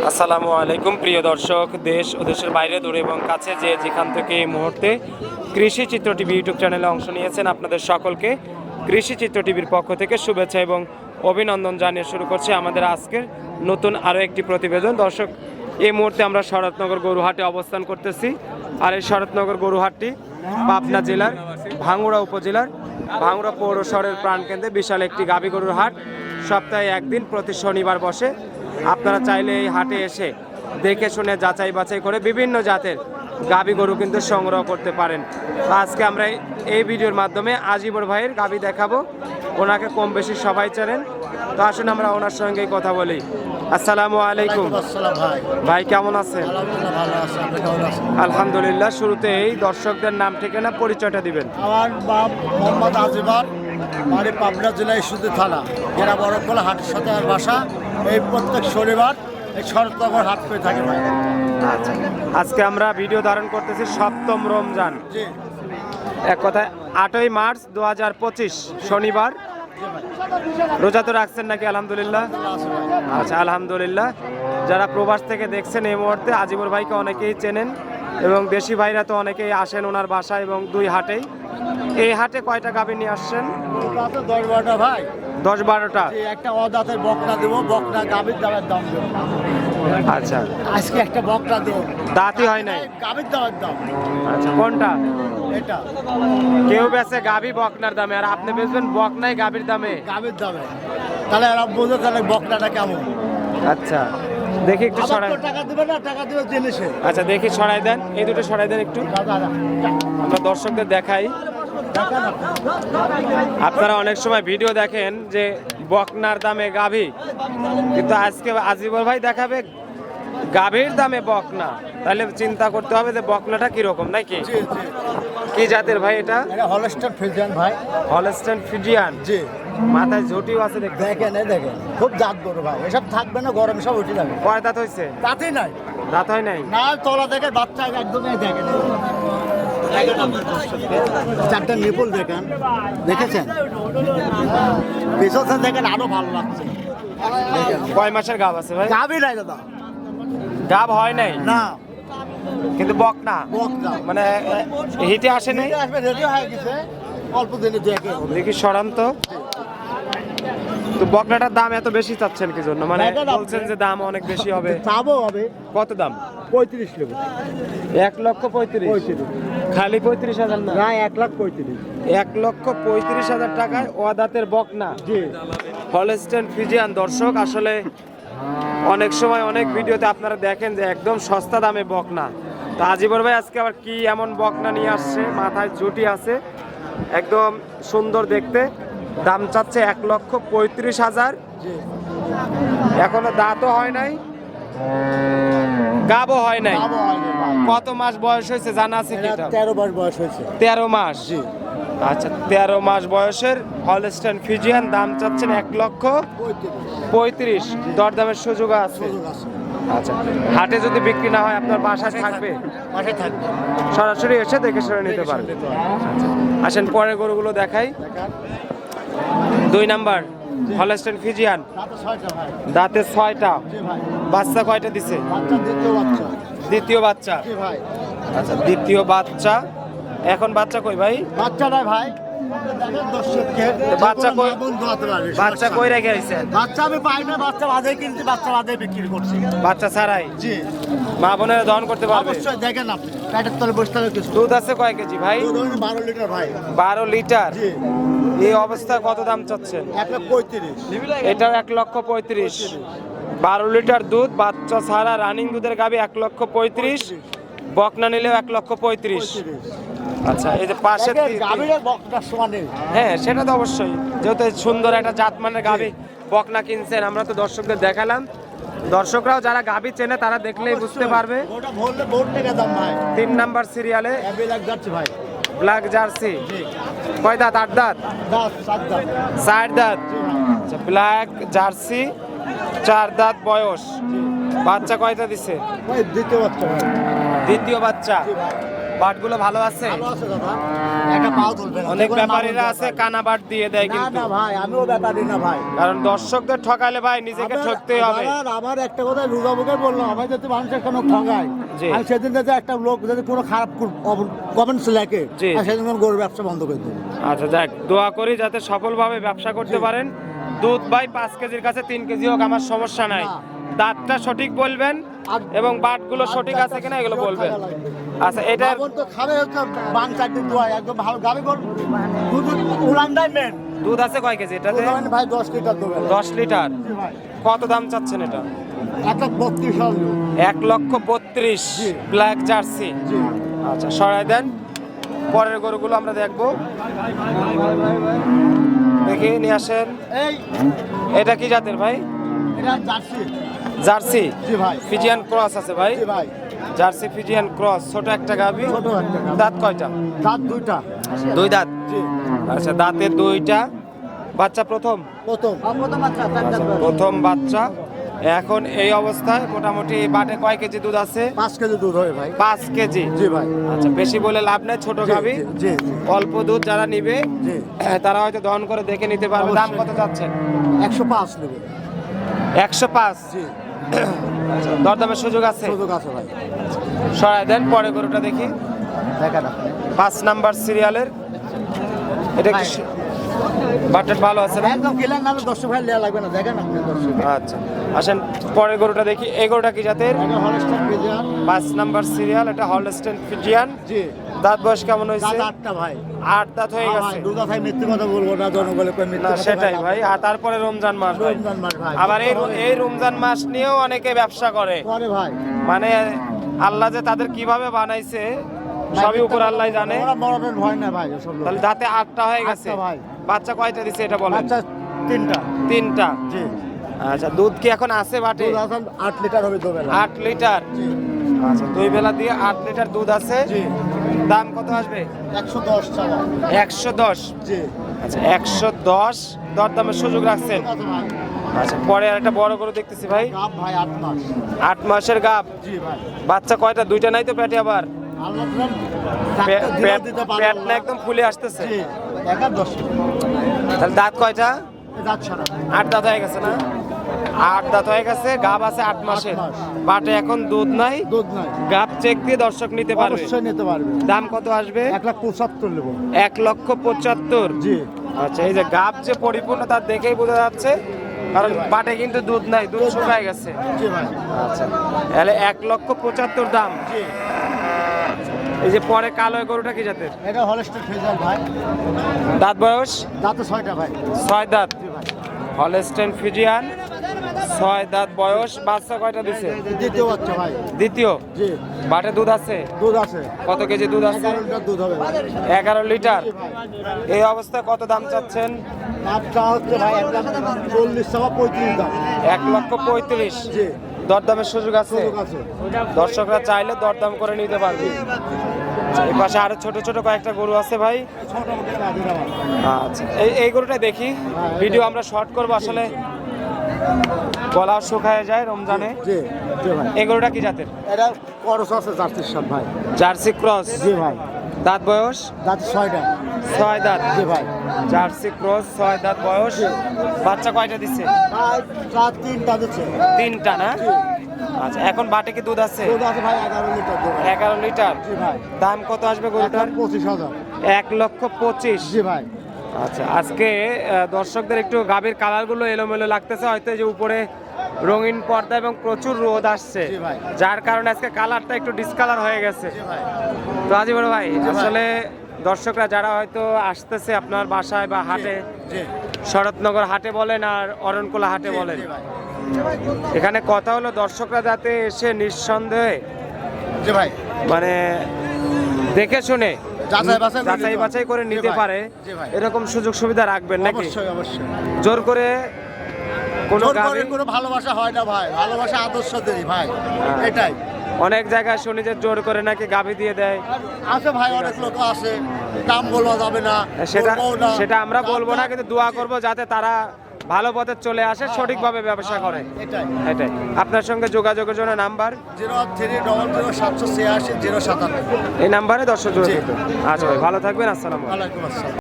আসসালামু আলাইকুম প্রিয় দর্শক, দেশ ও দেশের বাইরে দূরে এবং কাছে যে যেখান থেকে এই মুহূর্তে কৃষি চিত্র টিভি ইউটিউব চ্যানেলে অংশ নিয়েছেন, আপনাদের সকলকে কৃষি চিত্র টিভির পক্ষ থেকে শুভেচ্ছা এবং অভিনন্দন জানিয়ে শুরু করছি আমাদের আজকের নতুন আরও একটি প্রতিবেদন। দর্শক, এই মুহূর্তে আমরা শরৎনগর গরুহাটে অবস্থান করতেছি। আর এই শরৎনগর গরুহাটটি পাবনা জেলার ভাঙ্গুড়া উপজেলার ভাঙ্গুড়া পৌর শহরের প্রাণকেন্দ্রে বিশাল একটি গাভী গরুর হাট। সপ্তাহে একদিন প্রতি শনিবার বসে। আপনারা চাইলে এই হাটে এসে দেখে শুনে যাচাই বাছাই করে বিভিন্ন জাতের গাভী গরু কিন্তু সংগ্রহ করতে পারেন। আজকে আমরা এই ভিডিওর মাধ্যমে আজিবর ভাইয়ের গাভী দেখাবো। ওনাকে কম বেশি সবাই চেনেন, তো আসুন আমরা ওনার সঙ্গেই কথা বলি। আসসালামু আলাইকুম ভাই, কেমন আছেন? আলহামদুলিল্লাহ। শুরুতে এই দর্শকদের নাম ঠিকানা পরিচয়টা দিবেন। আমার বাপ মোহাম্মদ আজিবার, বাড়ি পাবনা জেলা ইস্যুতে থানা, এরা বড়কলা হাটের সাথে আর বাসা। এই প্রত্যেক শনিবার এই শরৎনগর হাট পেয়ে থাকে ভাই। আচ্ছা, আজকে আমরা ভিডিও ধারণ করতেছি সপ্তম রমজান, জি এক কথায় 8ই মার্চ 2025 শনিবার। রোজা তো রাখছেন নাকি? আলহামদুলিল্লাহ। আচ্ছা, আলহামদুলিল্লাহ। যারা প্রবাস থেকে দেখছেন এই মুহূর্তে আজিবর ভাইকে অনেকেই চেনেন এবং দেশি ভাইরা তো অনেকেই আসেন ওনার বাসায় এবং দুই হাটেই। এই হাটে কয়টা গাভী নিয়ে আসছেন? 10-12টা ভাই। 10-12টা। একটা অদাতের বকনা দেবো, বকনা গাভীর দামের দাম দেবো। আচ্ছা, আজকে একটা বকনা দেবো, দাঁতই হয় নাই। গাভীর দামের দাম। আচ্ছা, কোনটা? এটা কেউ বেচে গাভী বকনার দামে আর আপনি বেচবেন বকনাই গাভীর দামে? গাভীর দামে। তাহলে এরা বোঝো তাহলে বকনাটা কেমন। আচ্ছা, দেখি একটু সরাই। টাকা দেবে না, টাকা দেবে জিনিসে। আচ্ছা, দেখি সরাই দেন, এই দুটো সরাই দেন একটু, আমরা দর্শকদের দেখাই। আপনারা অনেক সময় ভিডিও দেখেন যে বকনার দামে গাভী, কিন্তু আজকে আজিবর ভাই দেখাবে গাভীর দামে বকনা। তাহলে চিন্তা করতে হবে যে বকনাটা কিরকম, নাকি? কি জাতের ভাই এটা? হলস্টাইন ফ্রিজিয়ান ভাই। Holstein Friesian. জি। মাথায় ঝুটিও আছে দেখতে। দেখেন দেখেন, খুব জাত গরু ভাই। এসব থাকবে না, গরম সব উঠে যাবে। কয় দাঁত হয়েছে? দাঁতই নাই। দাঁত হয় নাই? না, তলা দেখে বাচ্চা একদমই দেখেন। চারটা নিপুল দেখেন, দেখেছেন? পিছনে দেখেন, আরো ভালো লাগছে। কয় মাসের গাভ আছে ভাই? গাভী নাই দাদা, গাভ হয় নাই না, কিন্তু বকনা বকনা মানে হিটে আসে নাই। আসবে, রেডি হয়ে গেছে, অল্প দিনে দেখে। দেখি সরান্ত। তো বকনাটার দাম এত বেশি চাচ্ছেন কি জন্য? মানে বলছেন যে দাম অনেক বেশি হবে। চাবো হবে কত দাম? 35 টাকা। 1,35,000? খালি 35,000 না, 1,35,000। 1,35,000 টাকায় ওয়াদাতের বকনা। জি। Holstein Friesian. দর্শক, আসলে অনেক সময় অনেক ভিডিওতে আপনারা দেখেন যে একদম সস্তা দামে বকনা। তো আজিবর ভাই আজকে আবার কি এমন বকনা নিয়ে আসছে? মাথায় ঝুটি আছে, একদম সুন্দর দেখতে। দাম চাচ্ছে 1,35,000। এখনো দাঁতও হয় নাই, গাবও হয় নাই। কত মাস বয়স হয়েছে জানা আছে কি? 13 মাস বয়স হয়েছে। 13 মাস। জি। আচ্ছা, 13 মাস বয়সের হলস্টাইন ফ্রিজিয়ান। দাম চাচ্ছেন 1,35,000। দরদামের সুযোগ আছে। আচ্ছা, হাটে যদি বিক্রি না হয় আপনার বাসায় থাকবে? বাসায় থাকবে, সরাসরি এসে দেখে শুনে নিতে পারবে। আসেন পরের গরুগুলো দেখাই। 2 নাম্বার হলস্টাইন ফ্রিজিয়ান, দাঁতে 6টা। বাচ্চা কয়টা দিছে? দ্বিতীয় বাচ্চা। আচ্ছা, দ্বিতীয় বাচ্চা। এখন বাচ্চা কই ভাই? বাচ্চা নাই ভাই। বাচ্চা কই রেখে আইছেন? বাচ্চা আমি পাই না, বাচ্চা বাদে কিনছি, বাচ্চা বাদে বিক্রি করছি। বাচ্চা ছাড়াই? জি। মা বোনেরা দহন করতে পারবে? অবশ্যই। দেখেন আপনি পেটের তলে বসে থাকে কিছু। দুধ আছে কয় কেজি ভাই? 12 লিটার ভাই। 12 লিটার। জি। এই অবস্থায় কত দাম চাচ্ছেন? 1,35,000। এটাও 1,35,000। 12 লিটার দুধ, বাচ্চা ছাড়া রানিং দুধের গাভী 1,35,000। বকনা নিলেও 1,35,000। আচ্ছা, এই যে পাশে হ্যাঁ, সেটা তো অবশ্যই, যেহেতু সুন্দর একটা জাতমানের গাভী বকনা কিনছেন, আমরা তো দর্শকদের দেখালাম। দর্শকরাও যারা গাভী চেনে তারা দেখলেই বুঝতে পারবে। 3 নাম্বার সিরিয়ালে ব্ল্যাক জার্সি। কয় দাঁত? 8 দাঁত? 4 দাঁত। আচ্ছা, ব্ল্যাক জার্সি, 4 দাঁত বয়স। বাচ্চা কয়টা দিছে? দ্বিতীয় বাচ্চা। দ্বিতীয় বাচ্চা। বাটগুলো ভালো আছে? ভালো আছে দাদা, একটা পাও তুলবে না। অনেক ব্যাপারীরা আছে কানা বাট দিয়ে দেয় না কিন্তু, না ভাই, আমিও ব্যাপারই না ভাই। কারণ দর্শকদের ঠকালে ভাই নিজেকে ঠকতে হবে। আমার একটা কথা রোজা মুখে বললাম, আমি যদি মানুষের কোনো ঠগায়, জি। আমি সেদিন যদি একটা লোক যদি কোনো খারাপ কমেন্টস লেখে, জি। আমি সেদিন আমি গরুর ব্যবসা বন্ধ করে দেবো। আচ্ছা যাক, দোয়া করি যাতে সফলভাবে ব্যবসা করতে পারেন। দুধ ভাই 5 কেজির কাছে 3 কেজি হোক আমার সমস্যা নাই, না। দাঁতটা সঠিক বলবেন এবং বাটগুলো সঠিক আছে কিনা এগুলো বলবেন। আচ্ছা এটা বাবন তো খাবে হচ্ছে বান চারটি দোয়ায় একদম ভালো গাবি গরু, দুধ উলান দেয় মেন। দুধ আছে কয় কেজি এটাতে? ভাই 10 লিটার দেবে। 10 লিটার। জি ভাই, কত দাম চাচ্ছেন এটা? 1,32,000 হবে। 1,32,000 জি। Black jersey. জি। আচ্ছা সরাই দেন, পরের গরুগুলো আমরা দেখবো। দেখি নিয়ে আসেন। এই এটা কি জাতের ভাই? এটা জার্সি। জার্সি জি ভাই। ফিজিয়ান ক্রস আছে ভাই, জি ভাই, জার্সি ফিজিয়ান ক্রস, ছোট একটা গাভী। ছোট একটা গাভী। দাঁত কয়টা? দাঁত দুইটা। 2 দাঁত। জি। আচ্ছা দাঁতে 2টা, বাচ্চা প্রথম? প্রথম বাচ্চা আচ্ছা, প্রথম বাচ্চা। এখন এই অবস্থায় মোটামুটি বাটে কয় কেজি দুধ আছে? 5 কেজি দুধ হবে ভাই। 5 কেজি। জি ভাই। আচ্ছা বেশি বলে লাভ নেই, ছোট জি, গাভী, জি, জি। অল্প দুধ যারা নিবে জি। তারা হয়তো দহন করে দেখে নিতে পারবে। দাম অবশ্যই। কত যাচ্ছেন? 105 নেবে। 105। জি। আচ্ছা, দরদামের সুযোগ আছে? সুযোগ আছে ভাই। সরাই দেন, পরে গরুটা দেখি। দেখেন আপনি। 5 নাম্বার সিরিয়ালের, এটা কি ভাই। বাটের ভালো আছে না? একদম ক্লিয়ার না হলে 10 ভাই নেওয়া লাগবে না, দেখেন আপনি 10। আচ্ছা আসেন পরের গরুটা দেখি। এই গরুটা কি জাতের? এটা হলস্টাইন ফ্রিজিয়ান। 5 নাম্বার সিরিয়াল, এটা হলস্টেইন ফ্রিজিয়ান। জি। দাঁত বয়স কেমন হয়েছে? দাঁত 8টা ভাই। 8 দাঁত হয়ে গেছে। দুধ ভাই মিথ্যে কথা বলবো না, জনগণে কই মিথ্যে না কথা সেটাই বলবো না। ভাই, আর তারপরে রমজান মাস ভাই, রমজান মাস ভাই। আবার এই রমজান মাস নিয়েও অনেকে ব্যবসা করে। পরে ভাই মানে আল্লাহ যে তাদের কিভাবে বানাইছে সবই উপর আল্লাহ জানে। ওরা মরণের ভয় না ভাই ওসব লোক। তাহলে দাঁতে 8টা হয়ে গেছে। 8টা ভাই। বাচ্চা কয়টা দিছে এটা বলেন? বাচ্চা 3টা। 3টা। জি। আচ্ছা দুধ কি এখন আছে বাটে? দুধ আছে 8 লিটার হবে দুবেলা। 8 লিটার। জি। আচ্ছা 2 বেলা দিয়ে 8 লিটার দুধ আছে। জি। দাম কত আসবে? 110 চাওয়া। 110। জি। আচ্ছা 110 দরদামের সুযোগ রাখছেন। কত ভাই? আচ্ছা পরে আর একটা বড় গরু দেখতেছি ভাই, গাব ভাই 8 মাস। 8 মাসের গাব। জি ভাই। বাচ্চা কয়টা? 2টা নাই তো পেটে আবার? আল্লাহ দিলেন পে- ডাক্তার দিলেও পেট দিতে পারে পেট না আল্লাহ। একদম ফুলে আসতেছে। জি। 110। তাহলে দাঁত কয়টা? দাঁত ছাড়া। 8 দাঁত হয়ে গেছে না? 8 দাঁত হয়ে গেছে, গাব আছে 8 মাসের। 8 মাস। বাটে এখন দুধ নাই, দুধ নাই। গাব চেক দিয়ে দর্শক নিতে পারবে। অবশ্যই নিতে পারবে। দাম কত আসবে? 1,75,000 নেব। 1,75,000। জি। আচ্ছা এই যে গাব যে পরিপূর্ণ তা দেখেই বোঝা যাচ্ছে, কারণ বাটে কিন্তু দুধ নাই, দুধ শুকায় গেছে। জি ভাই। আচ্ছা তাহলে 1,75,000 দাম। জি। এই যে পরে কালো এই গরুটা কি জাতের? এটা হলস্টাইন ফ্রিজিয়ান ভাই। দাঁত বয়স? দাঁতে 6টা ভাই। 6 দাঁত। জি ভাই। হলস্টেইন ফ্রিজিয়ান, 6 দাঁত বয়স। বাচ্চা কয়টা দিছে? দ্বিতীয় বাচ্চা ভাই। দ্বিতীয়। জি। বাটে দুধ আছে? দুধ আছে। কত কেজি দুধ আছে? 11 লিটার দুধ হবে ভাই। 11 লিটার। জি ভাই। এই অবস্থায় কত দাম চাচ্ছেন? দাঁতটা হচ্ছে ভাই 1,40,000 চাওয়া 35 দাম। 1,35,000। জি। দরদামের সুযোগ আছে? সুযোগ আছে। দর্শকরা চাইলে দরদাম করে নিতে পারবে। এই পাশে আরো ছোট ছোট কয়েকটা গরু আছে ভাই। ছোট মোটো বাঁধি না ভাই। আচ্ছা এই গরুটা দেখি, ভিডিও আমরা শর্ট করবো, আসলে গলা শুকায় যায় রমজানে। জি। জি ভাই। এই গরুটা কি জাতের? এটা করস আছে জার্সির সব ভাই। Jersey cross. জি ভাই। দাঁত বয়স? দাঁত 6টা। 6 দাঁত। জি ভাই। জার্সি ক্রস, 6 দাঁত বয়স। বাচ্চা কয়টা দিচ্ছে? ভাই রাত 3টা দিচ্ছে। 3টা না? জি। আচ্ছা এখন বাটে কি দুধ আছে? দুধ আছে ভাই 11 লিটার দুধ। 11 লিটার। জি ভাই। দাম কত আসবে গরুটার? 1,25,000। 1,25,000। জি ভাই। আচ্ছা আজকে দর্শকদের একটু গাভীর কালারগুলো এলোমেলো লাগতেছে, হয়তো এই যে উপরে রঙিন পর্দা এবং প্রচুর রোদ আসছে, জি ভাই। যার কারণে আজকে কালারটা একটু ডিসকালার হয়ে গেছে। জি ভাই। তো আজি বড় ভাই, ভাই। আসলে দর্শকরা যারা হয়তো আসতেছে আপনার বাসায় বা হাটে, জি। শরৎনগর হাটে বলেন আর অরণকোলা হাটে বলেন, জি ভাই। এখানে কথা হলো দর্শকরা যাতে এসে নিঃসন্দেহে জি ভাই। মানে দেখে শুনে যাচাই বাছাই করে জি নিতে ভাই। পারে, জি ভাই। এরকম সুযোগ সুবিধা রাখবেন নাকি? অবশ্যই অবশ্যই। জোর করে কোনো জোর করে গাভী, কোনো ভালোবাসা হয় না ভাই, ভালোবাসা আদর্শ দেই ভাই, এটাই অনেক জায়গায় শুনি যে জোর করে নাকি গাভী দিয়ে দেয়। আছে ভাই, অনেক লোক আছে, দাম বলা যাবে না, সেটা বলবোও না। সেটা আমরা বলবো না, কিন্তু দোয়া করব যাতে তারা ভালো পথে চলে আসে, সঠিকভাবে ব্যবসা করে। এটাই এটাই। আপনার সঙ্গে যোগাযোগের জন্য নাম্বার 03000 786 057। এই নাম্বারে দর্শক যোগাযোগ জি। করবে। আচ্ছা ভাই, ভালো থাকবেন, আসসালামু আলাইকুম। ওয়ালাইকুম আসসালাম।